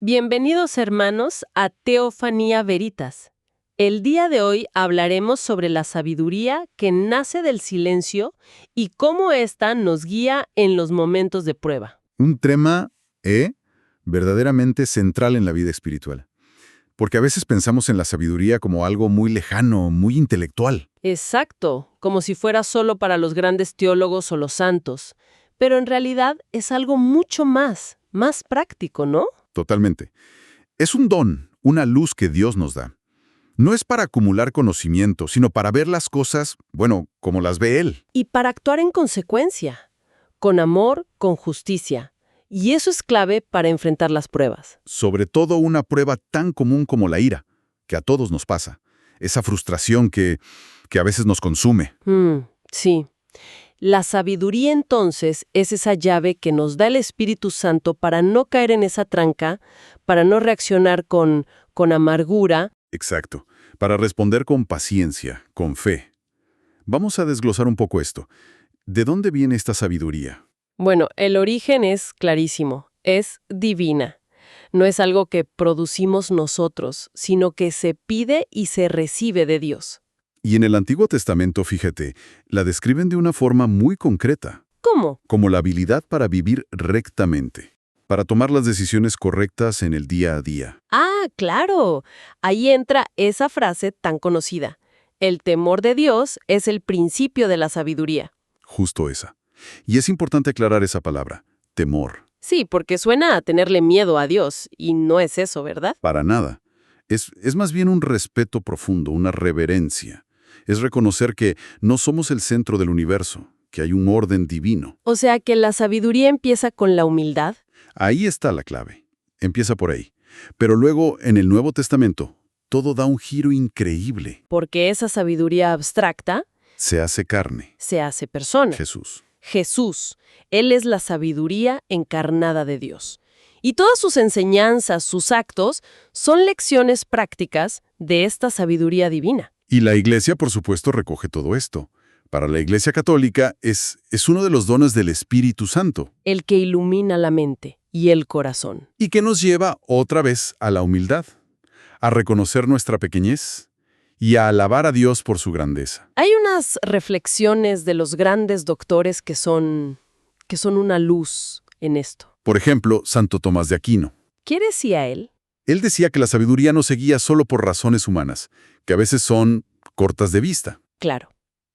Bienvenidos hermanos a Teofanía Veritas. El día de hoy hablaremos sobre la sabiduría que nace del silencio y cómo ésta nos guía en los momentos de prueba. Un tema verdaderamente central en la vida espiritual. Porque a veces pensamos en la sabiduría como algo muy lejano, muy intelectual. Exacto, como si fuera solo para los grandes teólogos o los santos. Pero en realidad es algo mucho más práctico, ¿no? Totalmente. Es un don, una luz que Dios nos da. No es para acumular conocimiento, sino para ver las cosas, como las ve Él. Y para actuar en consecuencia, con amor, con justicia. Y eso es clave para enfrentar las pruebas. Sobre todo una prueba tan común como la ira, que a todos nos pasa. Esa frustración que a veces nos consume. Sí. La sabiduría entonces es esa llave que nos da el Espíritu Santo para no caer en esa tranca, para no reaccionar con amargura. Exacto. Para responder con paciencia, con fe. Vamos a desglosar un poco esto. ¿De dónde viene esta sabiduría? Bueno, el origen es clarísimo, es divina. No es algo que producimos nosotros, sino que se pide y se recibe de Dios. Y en el Antiguo Testamento, fíjate, la describen de una forma muy concreta. ¿Cómo? Como la habilidad para vivir rectamente, para tomar las decisiones correctas en el día a día. Ah, claro. Ahí entra esa frase tan conocida. El temor de Dios es el principio de la sabiduría. Justo esa. Y es importante aclarar esa palabra, temor. Sí, porque suena a tenerle miedo a Dios, y no es eso, ¿verdad? Para nada. Es más bien un respeto profundo, una reverencia. Es reconocer que no somos el centro del universo, que hay un orden divino. O sea que la sabiduría empieza con la humildad. Ahí está la clave. Empieza por ahí. Pero luego, en el Nuevo Testamento, todo da un giro increíble. Porque esa sabiduría abstracta Se hace carne. se hace persona. Jesús. Jesús. Él es la sabiduría encarnada de Dios. Y todas sus enseñanzas, sus actos, son lecciones prácticas de esta sabiduría divina. Y la Iglesia, por supuesto, recoge todo esto. Para la Iglesia católica es uno de los dones del Espíritu Santo. El que ilumina la mente y el corazón. Y que nos lleva otra vez a la humildad, a reconocer nuestra pequeñez y a alabar a Dios por su grandeza. Hay unas reflexiones de los grandes doctores que son una luz en esto. Por ejemplo, Santo Tomás de Aquino. ¿Qué decía él? Él decía que la sabiduría no se guía solo por razones humanas, que a veces son cortas de vista, Claro,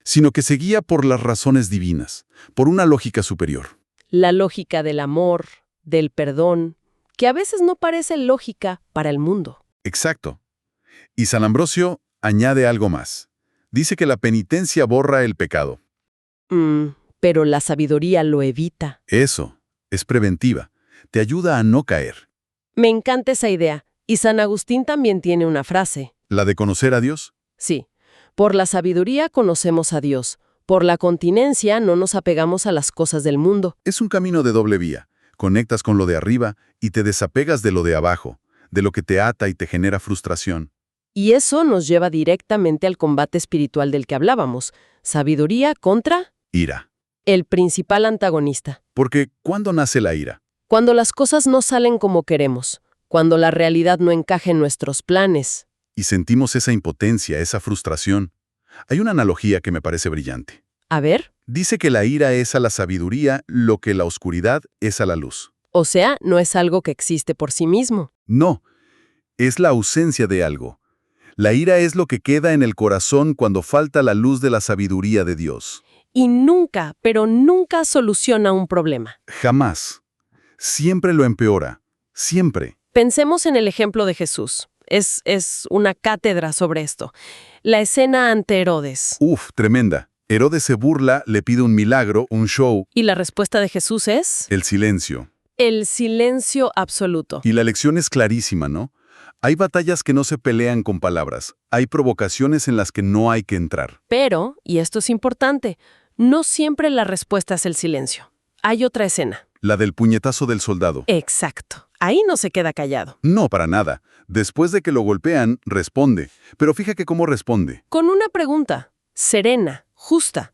sino que se guía por las razones divinas, por una lógica superior. la lógica del amor, del perdón, que a veces no parece lógica para el mundo. Exacto. Y San Ambrosio añade algo más. Dice que la penitencia borra el pecado. Pero la sabiduría lo evita. Eso, es preventiva. Te ayuda a no caer. Me encanta esa idea. Y San Agustín también tiene una frase. La de conocer a Dios. Sí, por la sabiduría conocemos a Dios. Por la continencia no nos apegamos a las cosas del mundo. Es un camino de doble vía. Conectas con lo de arriba y te desapegas de lo de abajo, de lo que te ata y te genera frustración. Y eso nos lleva directamente al combate espiritual del que hablábamos. Sabiduría contra Ira. el principal antagonista. Porque ¿cuándo nace la ira? Cuando las cosas no salen como queremos, cuando la realidad no encaja en nuestros planes. Y sentimos esa impotencia, esa frustración. Hay una analogía que me parece brillante. A ver, Dice que la ira es a la sabiduría lo que la oscuridad es a la luz. o sea, no es algo que existe por sí mismo. No, es la ausencia de algo. La ira es lo que queda en el corazón cuando falta la luz de la sabiduría de Dios. Y nunca, pero nunca soluciona un problema. Jamás. Siempre lo empeora. Siempre. Pensemos en el ejemplo de Jesús. Es una cátedra sobre esto. La escena ante Herodes. Uf, tremenda. Herodes se burla, le pide un milagro, un show, Y la respuesta de Jesús es el silencio. el silencio absoluto. Y la lección es clarísima, ¿no? Hay batallas que no se pelean con palabras. Hay provocaciones en las que no hay que entrar. Pero, y esto es importante, no siempre la respuesta es el silencio. Hay otra escena. La del puñetazo del soldado. Exacto. Ahí no se queda callado. No, para nada. Después de que lo golpean, responde. Pero fíjate cómo responde. Con una pregunta, serena, justa.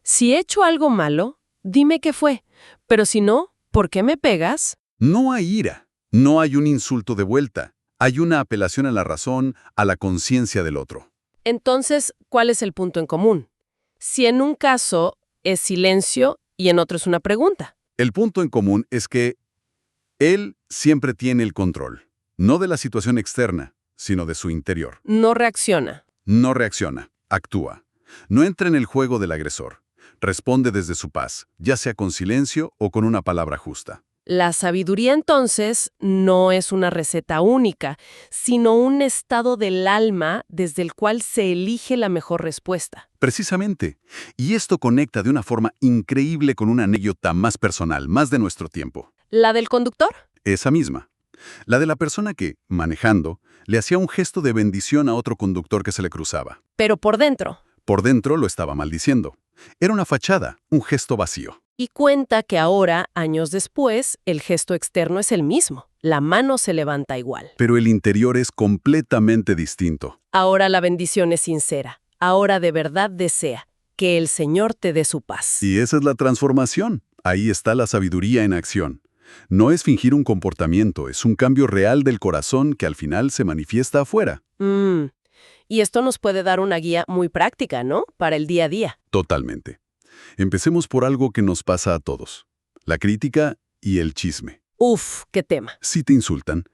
Si he hecho algo malo, dime qué fue. Pero si no, ¿por qué me pegas? No hay ira. No hay un insulto de vuelta. Hay una apelación a la razón, a la conciencia del otro. Entonces, ¿cuál es el punto en común? Si en un caso es silencio y en otro es una pregunta. El punto en común es que él siempre tiene el control, no de la situación externa, sino de su interior. No reacciona. No reacciona, actúa. No entra en el juego del agresor. Responde desde su paz, ya sea con silencio o con una palabra justa. La sabiduría, entonces, no es una receta única, sino un estado del alma desde el cual se elige la mejor respuesta. Precisamente. Y esto conecta de una forma increíble con una anécdota más personal, más de nuestro tiempo. ¿La del conductor? Esa misma. La de la persona que, manejando, le hacía un gesto de bendición a otro conductor que se le cruzaba. Pero por dentro. Por dentro lo estaba maldiciendo. Era una fachada, un gesto vacío. Y cuenta que ahora, años después, el gesto externo es el mismo. La mano se levanta igual. Pero el interior es completamente distinto. Ahora la bendición es sincera. Ahora de verdad desea que el Señor te dé su paz. Y esa es la transformación. Ahí está la sabiduría en acción. No es fingir un comportamiento, es un cambio real del corazón que al final se manifiesta afuera. Y esto nos puede dar una guía muy práctica, ¿no? Para el día a día. Totalmente. Empecemos por algo que nos pasa a todos. La crítica y el chisme. Uf, qué tema. Si te insultan,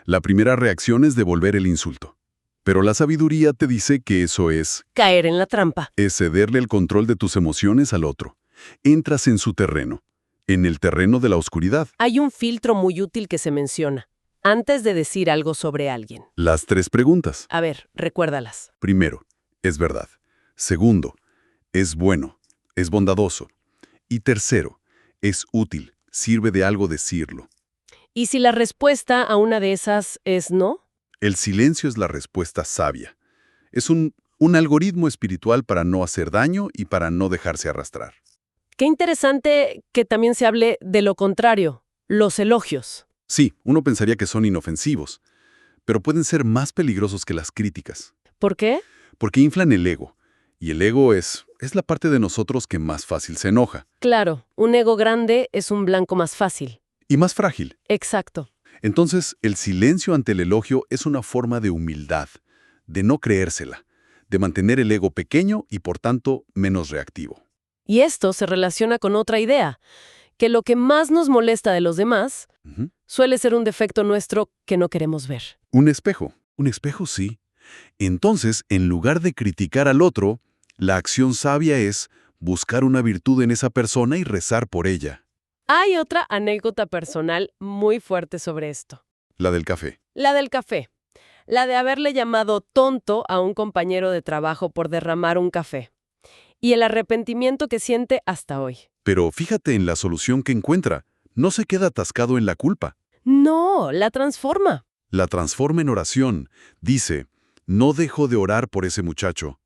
la primera reacción es devolver el insulto. Pero la sabiduría te dice que eso es Caer en la trampa. cederle el control de tus emociones al otro. Entras en su terreno, en el terreno de la oscuridad. Hay un filtro muy útil que se menciona antes de decir algo sobre alguien. Las 3 preguntas. A ver, recuérdalas. Primero, ¿es verdad? Segundo, ¿es bueno? ¿Es bondadoso? Y tercero, ¿es útil? ¿Sirve de algo decirlo? ¿Y si la respuesta a una de esas es no? El silencio es la respuesta sabia. Es un algoritmo espiritual para no hacer daño y para no dejarse arrastrar. Qué interesante que también se hable de lo contrario, los elogios. Sí, uno pensaría que son inofensivos, pero pueden ser más peligrosos que las críticas, ¿Por qué? porque inflan el ego, y el ego es la parte de nosotros que más fácil se enoja, Claro, un ego grande es un blanco más fácil. y más frágil. Exacto. Entonces, el silencio ante el elogio es una forma de humildad, de no creérsela, de mantener el ego pequeño y, por tanto, menos reactivo. Y esto se relaciona con otra idea, que lo que más nos molesta de los demás Ujú. suele ser un defecto nuestro que no queremos ver. Un espejo sí. Entonces, en lugar de criticar al otro, la acción sabia es buscar una virtud en esa persona y rezar por ella. Hay otra anécdota personal muy fuerte sobre esto. La del café. La del café. La de haberle llamado tonto a un compañero de trabajo por derramar un café. Y el arrepentimiento que siente hasta hoy. Pero fíjate en la solución que encuentra. No se queda atascado en la culpa. No, la transforma. La transforma en oración. Dice, no dejo de orar por ese muchacho.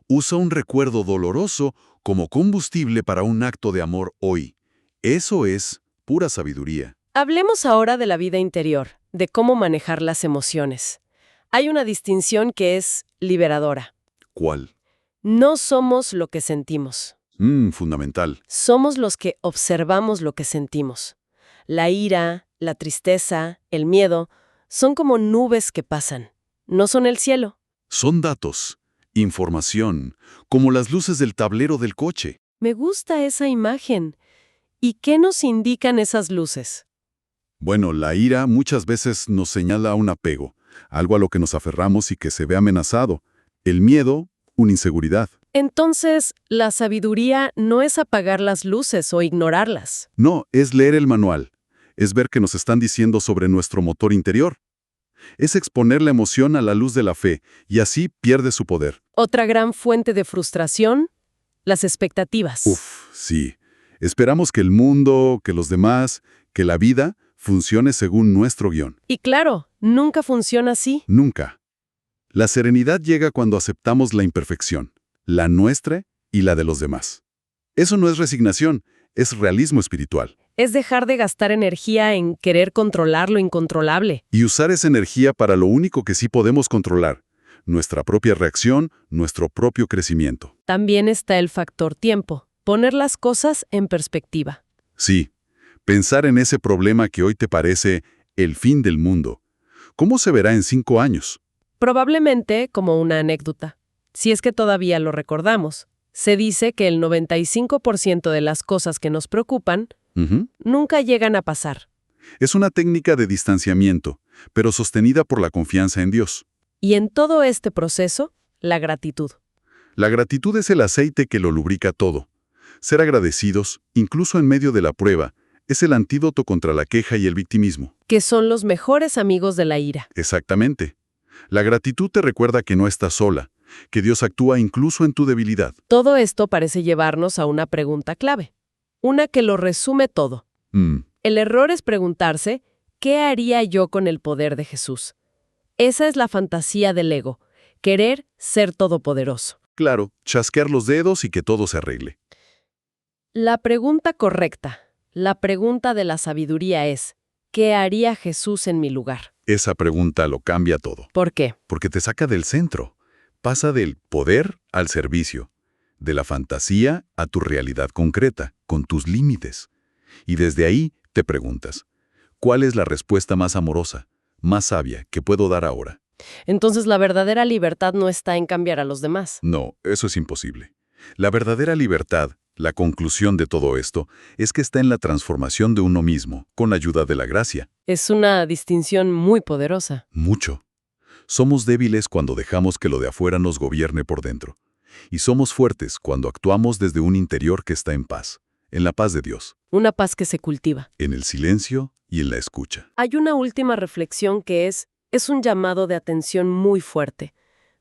Usa un recuerdo doloroso como combustible para un acto de amor hoy. Eso es pura sabiduría. Hablemos ahora de la vida interior, de cómo manejar las emociones. Hay una distinción que es liberadora. ¿Cuál? No somos lo que sentimos. Fundamental. Somos los que observamos lo que sentimos. La ira, la tristeza, el miedo, son como nubes que pasan. No son el cielo. Son datos, información, como las luces del tablero del coche. Me gusta esa imagen. ¿Y qué nos indican esas luces? Bueno, la ira muchas veces nos señala un apego, algo a lo que nos aferramos y que se ve amenazado. El miedo, una inseguridad. Entonces, la sabiduría no es apagar las luces o ignorarlas. No, es leer el manual. Es ver qué nos están diciendo sobre nuestro motor interior. Es exponer la emoción a la luz de la fe, y así pierde su poder. Otra gran fuente de frustración, las expectativas. Sí. Esperamos que el mundo, que los demás, que la vida funcione según nuestro guión. Y claro, nunca funciona así. Nunca. La serenidad llega cuando aceptamos la imperfección, la nuestra y la de los demás. Eso no es resignación, es realismo espiritual. Es dejar de gastar energía en querer controlar lo incontrolable. Y usar esa energía para lo único que sí podemos controlar, nuestra propia reacción, nuestro propio crecimiento. También está el factor tiempo, poner las cosas en perspectiva. Sí, pensar en ese problema que hoy te parece el fin del mundo. ¿Cómo se verá en 5 años? Probablemente como una anécdota. Si es que todavía lo recordamos. Se dice que el 95% de las cosas que nos preocupan Ujú. nunca llegan a pasar. Es una técnica de distanciamiento, pero sostenida por la confianza en Dios. Y en todo este proceso, la gratitud. La gratitud es el aceite que lo lubrica todo. Ser agradecidos, incluso en medio de la prueba, es el antídoto contra la queja y el victimismo. Que son los mejores amigos de la ira. Exactamente. La gratitud te recuerda que no estás sola, que Dios actúa incluso en tu debilidad. Todo esto parece llevarnos a una pregunta clave. Una que lo resume todo. El error es preguntarse, ¿qué haría yo con el poder de Jesús? Esa es la fantasía del ego, querer ser todopoderoso. Claro, chasquear los dedos y que todo se arregle. La pregunta correcta, la pregunta de la sabiduría es, ¿qué haría Jesús en mi lugar? Esa pregunta lo cambia todo, ¿Por qué? porque te saca del centro. Pasa del poder al servicio, de la fantasía a tu realidad concreta, con tus límites. Y desde ahí te preguntas, ¿cuál es la respuesta más amorosa, más sabia que puedo dar ahora? Entonces la verdadera libertad no está en cambiar a los demás. No, eso es imposible. La verdadera libertad, la conclusión de todo esto, es que está en la transformación de uno mismo, con ayuda de la gracia. Es una distinción muy poderosa. Mucho. Somos débiles cuando dejamos que lo de afuera nos gobierne por dentro. Y somos fuertes cuando actuamos desde un interior que está en paz, en la paz de Dios, Una paz que se cultiva. en el silencio y en la escucha. Hay una última reflexión que es un llamado de atención muy fuerte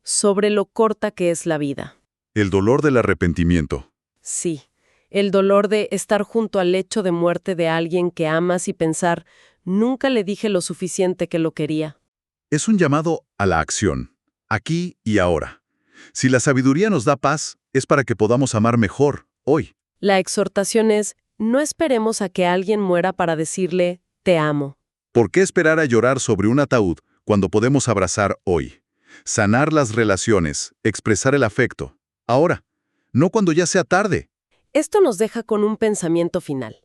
sobre lo corta que es la vida. El dolor del arrepentimiento. Sí, el dolor de estar junto al lecho de muerte de alguien que amas y pensar, nunca le dije lo suficiente que lo quería. Es un llamado a la acción, aquí y ahora. Si la sabiduría nos da paz, es para que podamos amar mejor, hoy. La exhortación es, no esperemos a que alguien muera para decirle, te amo. ¿Por qué esperar a llorar sobre un ataúd cuando podemos abrazar hoy? Sanar las relaciones, expresar el afecto. Ahora, no cuando ya sea tarde. Esto nos deja con un pensamiento final.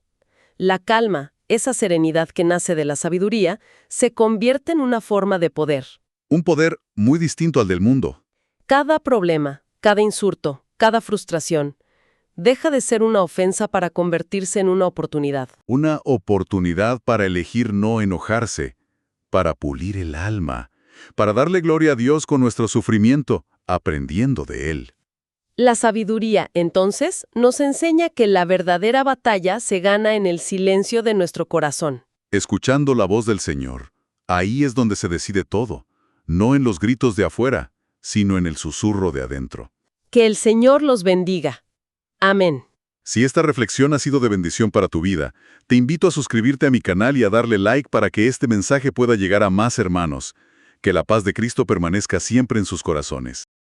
La calma, esa serenidad que nace de la sabiduría, se convierte en una forma de poder. Un poder muy distinto al del mundo. Cada problema, cada insulto, cada frustración, deja de ser una ofensa para convertirse en una oportunidad. Una oportunidad para elegir no enojarse, para pulir el alma, para darle gloria a Dios con nuestro sufrimiento, aprendiendo de Él. La sabiduría, entonces, nos enseña que la verdadera batalla se gana en el silencio de nuestro corazón. Escuchando la voz del Señor, ahí es donde se decide todo, no en los gritos de afuera, sino en el susurro de adentro. Que el Señor los bendiga. Amén. Si esta reflexión ha sido de bendición para tu vida, te invito a suscribirte a mi canal y a darle like para que este mensaje pueda llegar a más hermanos. Que la paz de Cristo permanezca siempre en sus corazones.